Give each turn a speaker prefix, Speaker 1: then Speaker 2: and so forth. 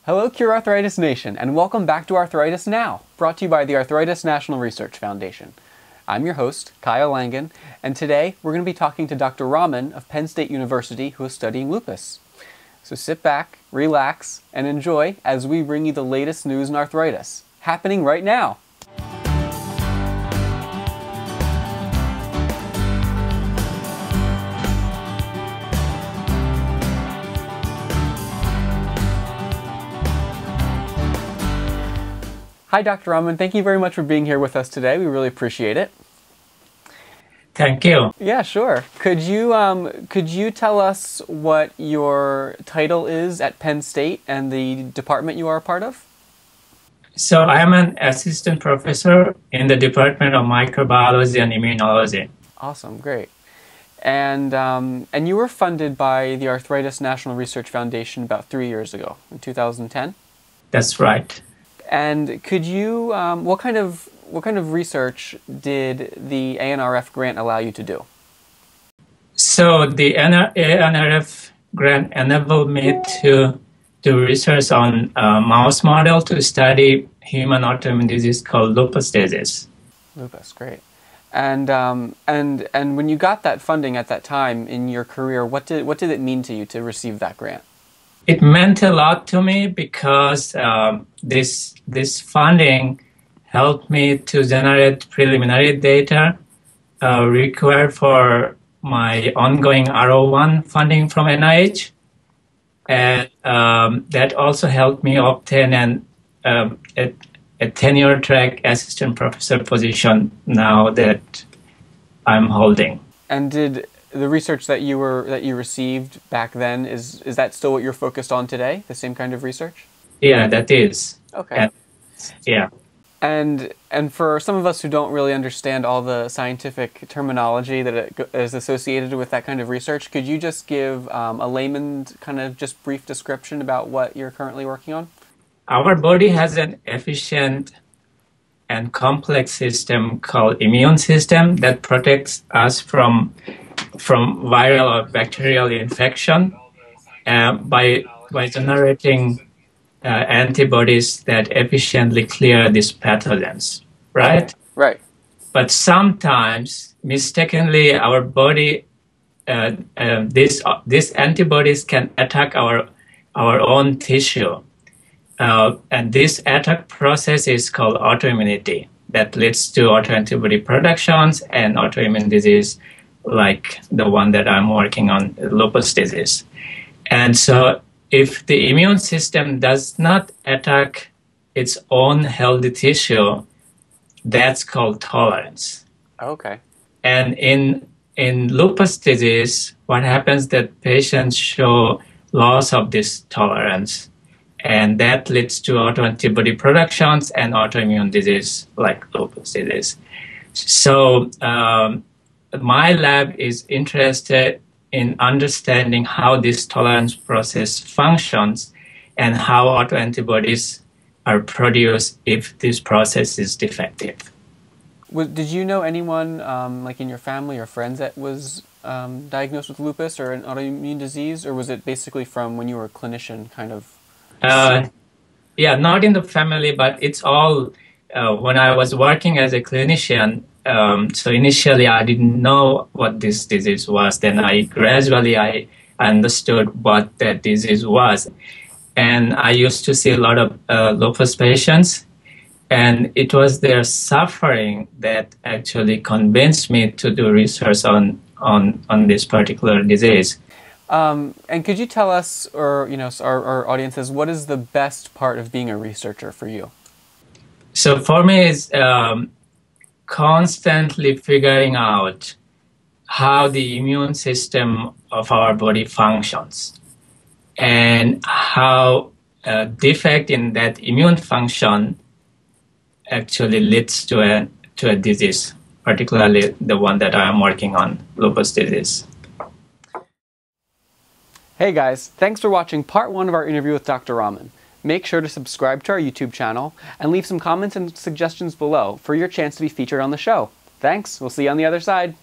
Speaker 1: Hello Cure Arthritis Nation, and welcome back to Arthritis Now, brought to you by the Arthritis National Research Foundation. I'm your host, Kyle Langen, and today we're going to be talking to Dr. Rahman of Penn State University, who is studying lupus. So sit back, relax, and enjoy as we bring you the latest news in arthritis, happening right now. Hi, Dr. Rahman. Thank you very much for being here with us today. We really appreciate it.
Speaker 2: Thank you.
Speaker 1: Yeah, sure. Could you tell us what your title is at Penn State and the department you are a part of?
Speaker 2: So I'm an assistant professor in the Department of Microbiology and Immunology.
Speaker 1: Awesome, great. And you were funded by the Arthritis National Research Foundation about 3 years ago, in 2010?
Speaker 2: That's right.
Speaker 1: And could you, what kind of research did the ANRF grant allow you to do?
Speaker 2: So the ANRF grant enabled me to do research on a mouse model to study human autoimmune disease called lupus disease.
Speaker 1: Lupus, great. And when you got that funding at that time in your career, what did it mean to you to receive that grant?
Speaker 2: It meant a lot to me because this funding helped me to generate preliminary data required for my ongoing R01 funding from NIH. And that also helped me obtain a tenure track assistant professor position now that I'm holding.
Speaker 1: And did the research that you received back then, is that still what you're focused on today? The same kind of research?
Speaker 2: Yeah, that is.
Speaker 1: Okay.
Speaker 2: Yeah.
Speaker 1: And for some of us who don't really understand all the scientific terminology that is associated with that kind of research, could you just give a layman kind of just brief description about what you're currently working on?
Speaker 2: Our body has an efficient and complex system called immune system that protects us from viral or bacterial infection by generating antibodies that efficiently clear these pathogens, right?
Speaker 1: Right.
Speaker 2: But sometimes, mistakenly, our body, these antibodies can attack our own tissue. And this attack process is called autoimmunity that leads to autoantibody productions and autoimmune disease like the one that I'm working on, lupus disease. And so if the immune system does not attack its own healthy tissue, that's called tolerance.
Speaker 1: Okay.
Speaker 2: And in lupus disease, what happens that patients show loss of this tolerance, and that leads to autoantibody productions and autoimmune disease like lupus disease. So my lab is interested in understanding how this tolerance process functions and how autoantibodies are produced if this process is defective.
Speaker 1: Did you know anyone like in your family or friends that was diagnosed with lupus or an autoimmune disease, or was it basically from when you were a clinician kind of?
Speaker 2: Yeah, not in the family, but it's all when I was working as a clinician. So initially I didn't know what this disease was. Then I understood what that disease was. And I used to see a lot of lupus patients, and it was their suffering that actually convinced me to do research on this particular disease.
Speaker 1: And could you tell us, or our audiences, what is the best part of being a researcher for you?
Speaker 2: So for me, it's constantly figuring out how the immune system of our body functions and how a defect in that immune function actually leads to a disease, particularly the one that I'm working on, lupus disease.
Speaker 1: Hey guys, thanks for watching part 1 of our interview with Dr. Rahman. Make sure to subscribe to our YouTube channel and leave some comments and suggestions below for your chance to be featured on the show. Thanks, we'll see you on the other side.